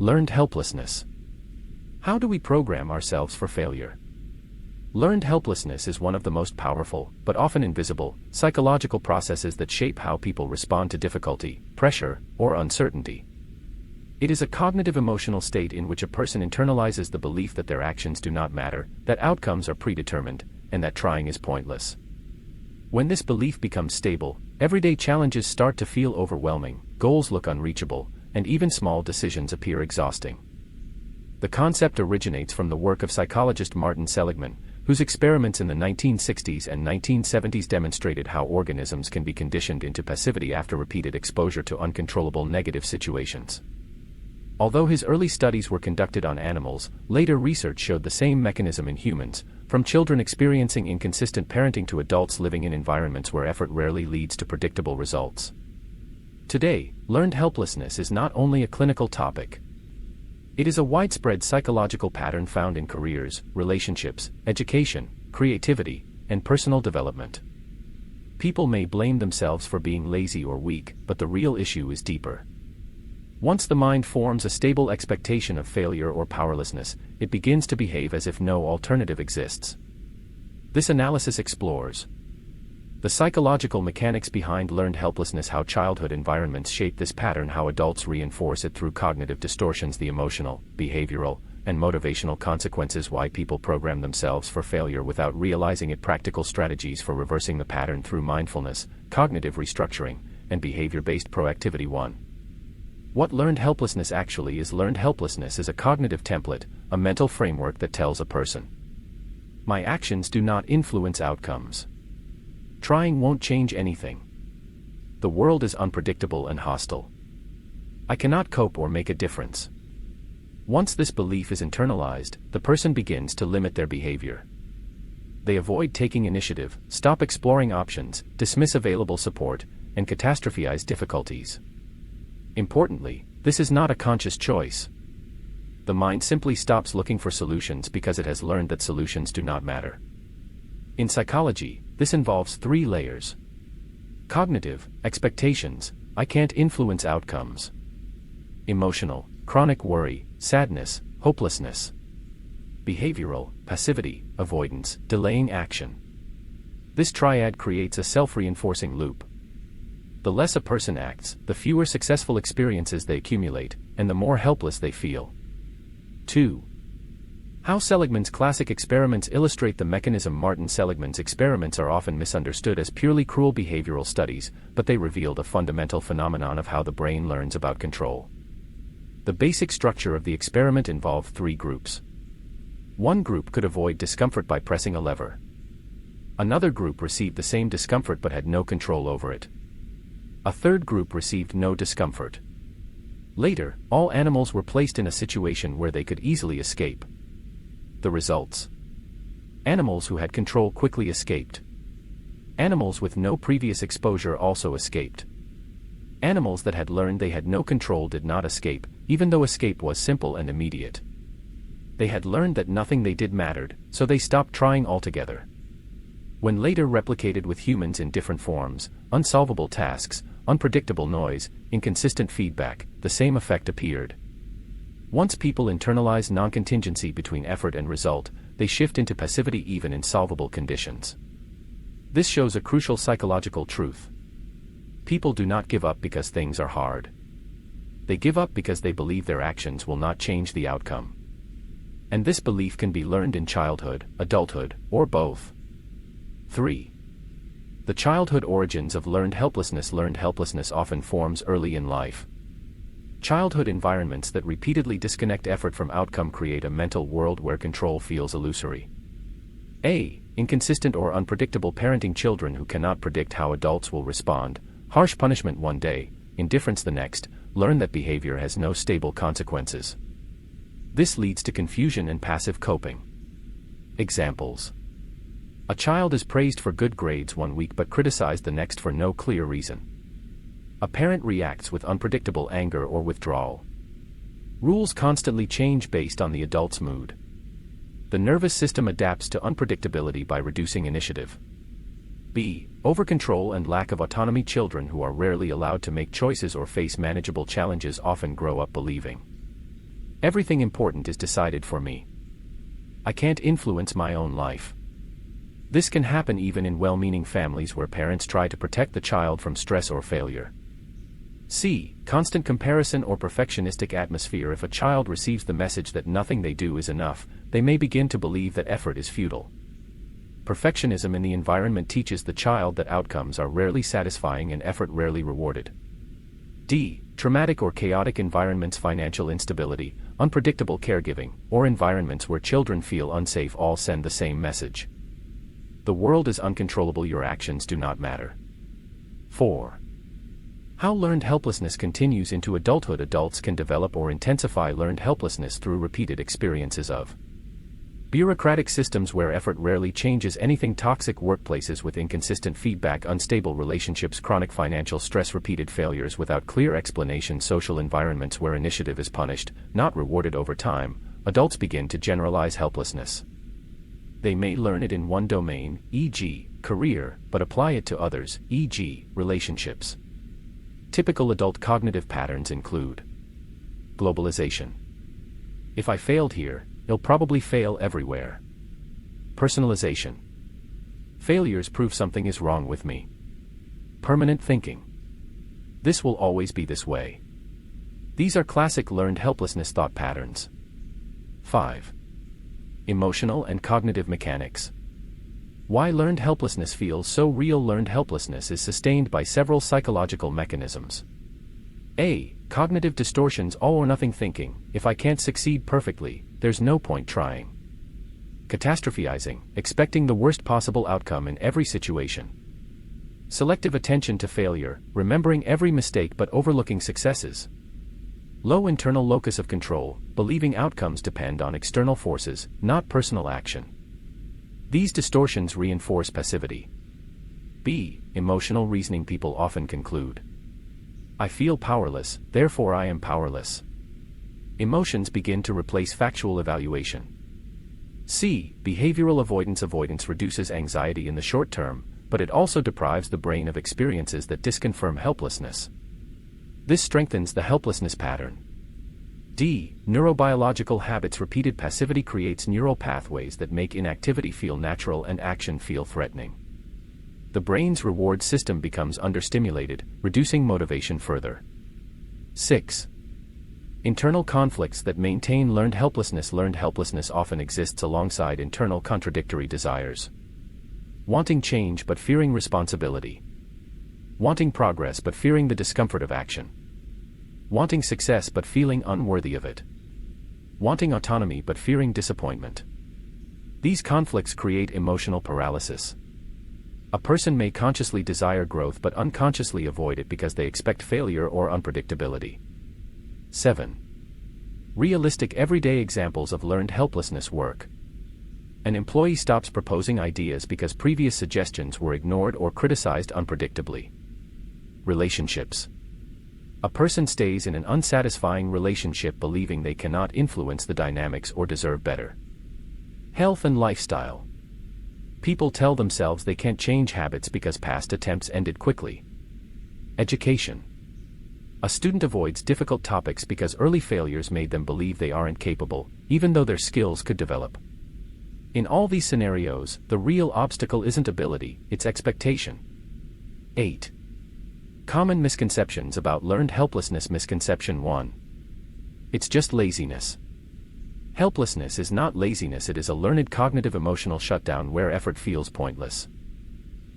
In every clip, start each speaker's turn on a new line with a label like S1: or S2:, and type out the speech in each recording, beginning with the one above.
S1: Learned helplessness. How do we program ourselves for failure? Learned helplessness is one of the most powerful, but often invisible, psychological processes that shape how people respond to difficulty, pressure, or uncertainty. It is a cognitive emotional state in which a person internalizes the belief that their actions do not matter, that outcomes are predetermined, and that trying is pointless. When this belief becomes stable, everyday challenges start to feel overwhelming, goals look unreachable, and even small decisions appear exhausting. The concept originates from the work of psychologist Martin Seligman, whose experiments in the 1960s and 1970s demonstrated how organisms can be conditioned into passivity after repeated exposure to uncontrollable negative situations. Although his early studies were conducted on animals, later research showed the same mechanism in humans, from children experiencing inconsistent parenting to adults living in environments where effort rarely leads to predictable results. Today, learned helplessness is not only a clinical topic. It is a widespread psychological pattern found in careers, relationships, education, creativity, and personal development. People may blame themselves for being lazy or weak, but the real issue is deeper. Once the mind forms a stable expectation of failure or powerlessness, it begins to behave as if no alternative exists. This analysis explores the psychological mechanics behind learned helplessness, how childhood environments shape this pattern, how adults reinforce it through cognitive distortions, the emotional, behavioral, and motivational consequences, why people program themselves for failure without realizing it, practical strategies for reversing the pattern through mindfulness, cognitive restructuring, and behavior-based proactivity. 1. What learned helplessness actually is. Learned helplessness is a cognitive template, a mental framework that tells a person, my actions do not influence outcomes. Trying won't change anything. The world is unpredictable and hostile. I cannot cope or make a difference. Once this belief is internalized, the person begins to limit their behavior. They avoid taking initiative, stop exploring options, dismiss available support, and catastrophize difficulties. Importantly, this is not a conscious choice. The mind simply stops looking for solutions because it has learned that solutions do not matter. In psychology, this involves 3 layers. Cognitive, expectations, I can't influence outcomes. Emotional, chronic worry, sadness, hopelessness. Behavioral, passivity, avoidance, delaying action. This triad creates a self-reinforcing loop. The less a person acts, the fewer successful experiences they accumulate, and the more helpless they feel. 2. How Seligman's classic experiments illustrate the mechanism. Martin Seligman's experiments are often misunderstood as purely cruel behavioral studies, but they revealed a fundamental phenomenon of how the brain learns about control. The basic structure of the experiment involved 3 groups. One group could avoid discomfort by pressing a lever. Another group received the same discomfort but had no control over it. A third group received no discomfort. Later, all animals were placed in a situation where they could easily escape. The results: animals who had control quickly escaped. Animals with no previous exposure also escaped. Animals that had learned they had no control did not escape, even though escape was simple and immediate. They had learned that nothing they did mattered, so they stopped trying altogether. When later replicated with humans in different forms, unsolvable tasks, unpredictable noise, inconsistent feedback, the same effect appeared. Once people internalize non-contingency between effort and result, they shift into passivity even in solvable conditions. This shows a crucial psychological truth. People do not give up because things are hard. They give up because they believe their actions will not change the outcome. And this belief can be learned in childhood, adulthood, or both. 3. The childhood origins of learned helplessness. Learned helplessness often forms early in life. Childhood environments that repeatedly disconnect effort from outcome create a mental world where control feels illusory. Inconsistent or unpredictable parenting. Children who cannot predict how adults will respond, harsh punishment one day, indifference the next, learn that behavior has no stable consequences. This leads to confusion and passive coping. Examples: a child is praised for good grades one week but criticized the next for no clear reason. A parent reacts with unpredictable anger or withdrawal. Rules constantly change based on the adult's mood. The nervous system adapts to unpredictability by reducing initiative. Overcontrol and lack of autonomy. Children who are rarely allowed to make choices or face manageable challenges often grow up believing Everything important is decided for me. I can't influence my own life. This can happen even in well-meaning families where parents try to protect the child from stress or failure. C. Constant comparison or perfectionistic atmosphere. If a child receives the message that nothing they do is enough, they may begin to believe that effort is futile. Perfectionism in the environment teaches the child that outcomes are rarely satisfying and effort rarely rewarded. D. Traumatic or chaotic environments. Financial instability, unpredictable caregiving, or environments where children feel unsafe all send the same message. The world is uncontrollable, your actions do not matter. 4. How learned helplessness continues into adulthood. Adults can develop or intensify learned helplessness through repeated experiences of bureaucratic systems where effort rarely changes anything, toxic workplaces with inconsistent feedback, unstable relationships, chronic financial stress, repeated failures without clear explanation, social environments where initiative is punished, not rewarded. Over time, adults begin to generalize helplessness. They may learn it in one domain, e.g., career, but apply it to others, e.g., relationships. Typical adult cognitive patterns include globalization. If I failed here, I'll probably fail everywhere. Personalization. Failures prove something is wrong with me. Permanent thinking. This will always be this way. These are classic learned helplessness thought patterns. 5. Emotional and cognitive mechanics. Why learned helplessness feels so real. Learned helplessness is sustained by several psychological mechanisms. A. Cognitive distortions, all or nothing thinking. If I can't succeed perfectly, there's no point trying. Catastrophizing, expecting the worst possible outcome in every situation. Selective attention to failure, remembering every mistake but overlooking successes. Low internal locus of control, believing outcomes depend on external forces, not personal action. These distortions reinforce passivity. B. Emotional reasoning. People often conclude, I feel powerless, therefore I am powerless. Emotions begin to replace factual evaluation. C. Behavioral avoidance. Avoidance reduces anxiety in the short term, but it also deprives the brain of experiences that disconfirm helplessness. This strengthens the helplessness pattern. D. Neurobiological habits. Repeated passivity creates neural pathways that make inactivity feel natural and action feel threatening. The brain's reward system becomes understimulated, reducing motivation further. 6. Internal conflicts that maintain learned helplessness. Learned helplessness often exists alongside internal contradictory desires. Wanting change but fearing responsibility. Wanting progress but fearing the discomfort of action. Wanting success but feeling unworthy of it. Wanting autonomy but fearing disappointment. These conflicts create emotional paralysis. A person may consciously desire growth but unconsciously avoid it because they expect failure or unpredictability. 7. Realistic everyday examples of learned helplessness work. An employee stops proposing ideas because previous suggestions were ignored or criticized unpredictably. Relationships. A person stays in an unsatisfying relationship believing they cannot influence the dynamics or deserve better. Health and lifestyle. People tell themselves they can't change habits because past attempts ended quickly. Education. A student avoids difficult topics because early failures made them believe they aren't capable, even though their skills could develop. In all these scenarios, the real obstacle isn't ability, it's expectation. 8. Common misconceptions about learned helplessness. Misconception 1. It's just laziness. Helplessness is not laziness, it is a learned cognitive emotional shutdown where effort feels pointless.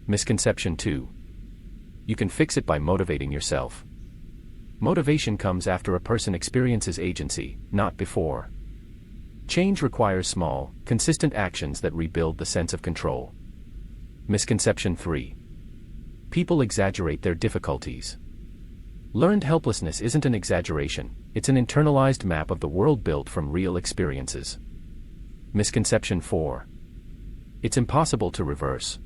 S1: Misconception 2. You can fix it by motivating yourself. Motivation comes after a person experiences agency, not before. Change requires small, consistent actions that rebuild the sense of control. Misconception 3. People exaggerate their difficulties. Learned helplessness isn't an exaggeration, it's an internalized map of the world built from real experiences. Misconception 4. It's impossible to reverse.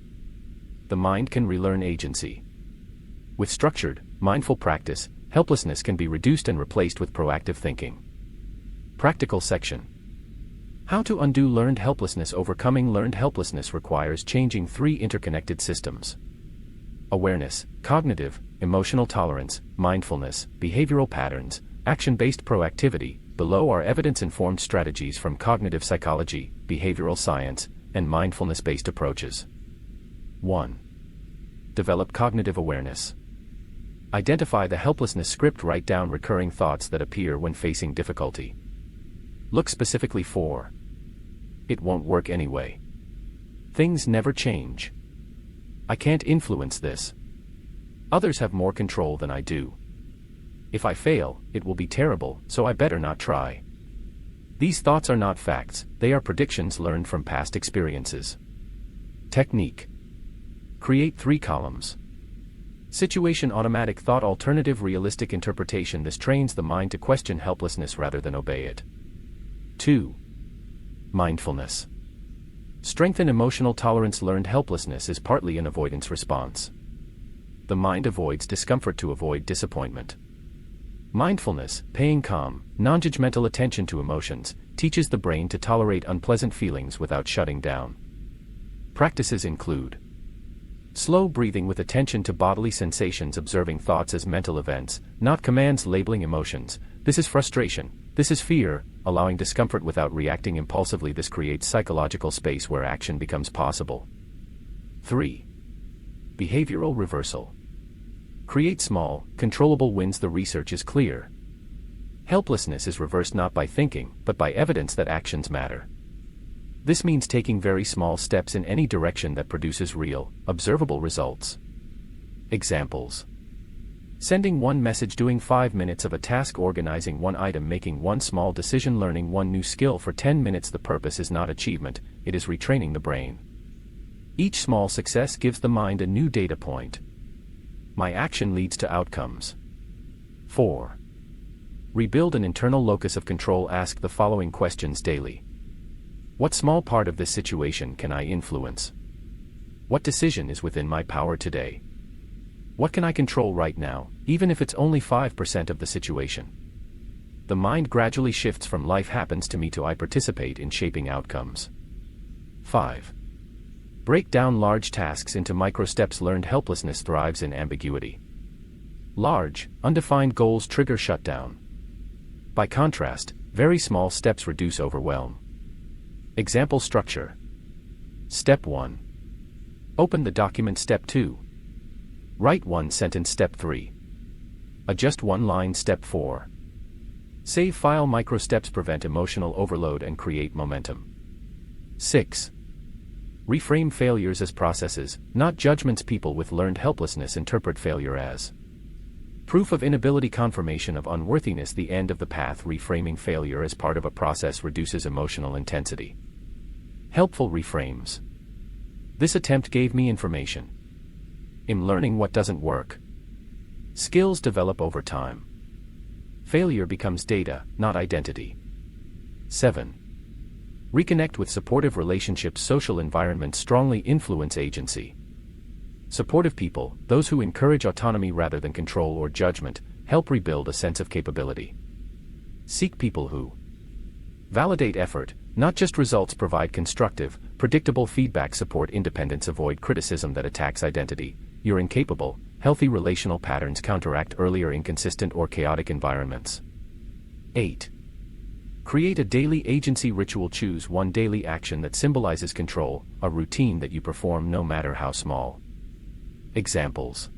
S1: The mind can relearn agency. With structured, mindful practice, helplessness can be reduced and replaced with proactive thinking. Practical section. How to undo learned helplessness. Overcoming learned helplessness requires changing 3 interconnected systems: awareness, cognitive, emotional tolerance, mindfulness, behavioral patterns, action-based proactivity, Below are evidence-informed strategies from cognitive psychology, behavioral science, and mindfulness-based approaches. 1. Develop cognitive awareness. Identify the helplessness script. Write down recurring thoughts that appear when facing difficulty. Look specifically for: it won't work anyway. Things never change. I can't influence this. Others have more control than I do. If I fail, it will be terrible, so I better not try. These thoughts are not facts, they are predictions learned from past experiences. Technique. Create 3 columns. Situation: automatic thought, alternative, realistic interpretation. This trains the mind to question helplessness rather than obey it. 2. Mindfulness. Strengthen emotional tolerance. Learned helplessness is partly an avoidance response. The mind avoids discomfort to avoid disappointment. Mindfulness, paying calm, non-judgmental attention to emotions, teaches the brain to tolerate unpleasant feelings without shutting down. Practices include: slow breathing with attention to bodily sensations, observing thoughts as mental events, not commands, labeling emotions. This is frustration, this is fear, allowing discomfort without reacting impulsively. This creates psychological space where action becomes possible. 3. Behavioral reversal. Create small, controllable wins. The research is clear. Helplessness is reversed not by thinking, but by evidence that actions matter. This means taking very small steps in any direction that produces real, observable results. Examples: sending 1 message, doing 5 minutes of a task, organizing 1 item, making 1 small decision, learning 1 new skill for 10 minutes. The purpose is not achievement, it is retraining the brain. Each small success gives the mind a new data point. My action leads to outcomes. 4. Rebuild an internal locus of control. Ask the following questions daily. What small part of this situation can I influence? What decision is within my power today? What can I control right now, even if it's only 5% of the situation? The mind gradually shifts from life happens to me to I participate in shaping outcomes. 5. Break down large tasks into micro steps. Learned helplessness thrives in ambiguity. Large, undefined goals trigger shutdown. By contrast, very small steps reduce overwhelm. Example structure. Step 1. Open the document. Step 2. Write 1 sentence. Step 3. Adjust 1 line. Step 4. Save file. Micro steps prevent emotional overload and create momentum. 6. Reframe failures as processes, not judgments. People with learned helplessness interpret failure as proof of inability, confirmation of unworthiness, the end of the path. Reframing failure as part of a process reduces emotional intensity. Helpful reframes. This attempt gave me information. I'm learning what doesn't work. Skills develop over time. Failure becomes data, not identity. 7. Reconnect with supportive relationships. Social environments strongly influence agency. Supportive people, those who encourage autonomy rather than control or judgment, help rebuild a sense of capability. Seek people who validate effort, not just results. Provide constructive, predictable feedback. Support independence. Avoid criticism that attacks identity. You're incapable. Healthy relational patterns counteract earlier inconsistent or chaotic environments. 8. Create a daily agency ritual. Choose 1 daily action that symbolizes control, a routine that you perform no matter how small. Examples: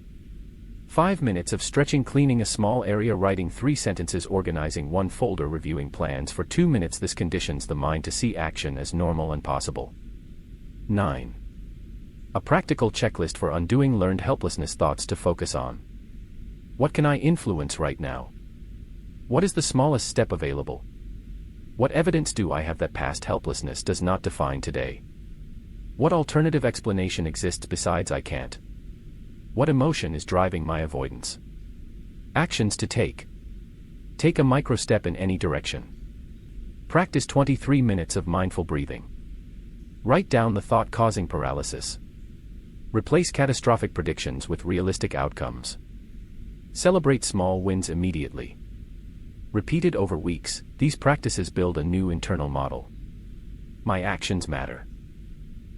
S1: 5 minutes of stretching, cleaning a small area, writing 3 sentences, organizing 1 folder, reviewing plans for 2 minutes. This conditions the mind to see action as normal and possible. 9. A practical checklist for undoing learned helplessness. Thoughts to focus on. What can I influence right now? What is the smallest step available? What evidence do I have that past helplessness does not define today? What alternative explanation exists besides I can't? What emotion is driving my avoidance? Actions to take. Take a micro step in any direction. Practice 23 minutes of mindful breathing. Write down the thought causing paralysis. Replace catastrophic predictions with realistic outcomes. Celebrate small wins immediately. Repeated over weeks, these practices build a new internal model. My actions matter.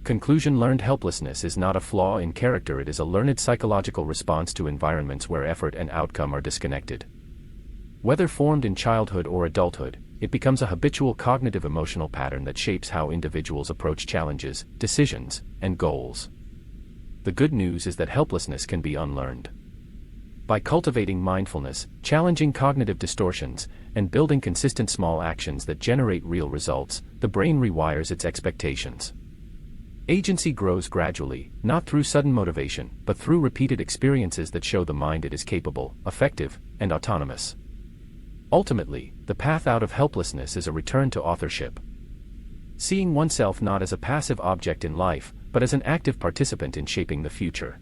S1: Conclusion: learned helplessness is not a flaw in character, it is a learned psychological response to environments where effort and outcome are disconnected. Whether formed in childhood or adulthood, it becomes a habitual cognitive emotional pattern that shapes how individuals approach challenges, decisions, and goals. The good news is that helplessness can be unlearned. By cultivating mindfulness, challenging cognitive distortions, and building consistent small actions that generate real results, the brain rewires its expectations. Agency grows gradually, not through sudden motivation, but through repeated experiences that show the mind it is capable, effective, and autonomous. Ultimately, the path out of helplessness is a return to authorship. Seeing oneself not as a passive object in life, but as an active participant in shaping the future.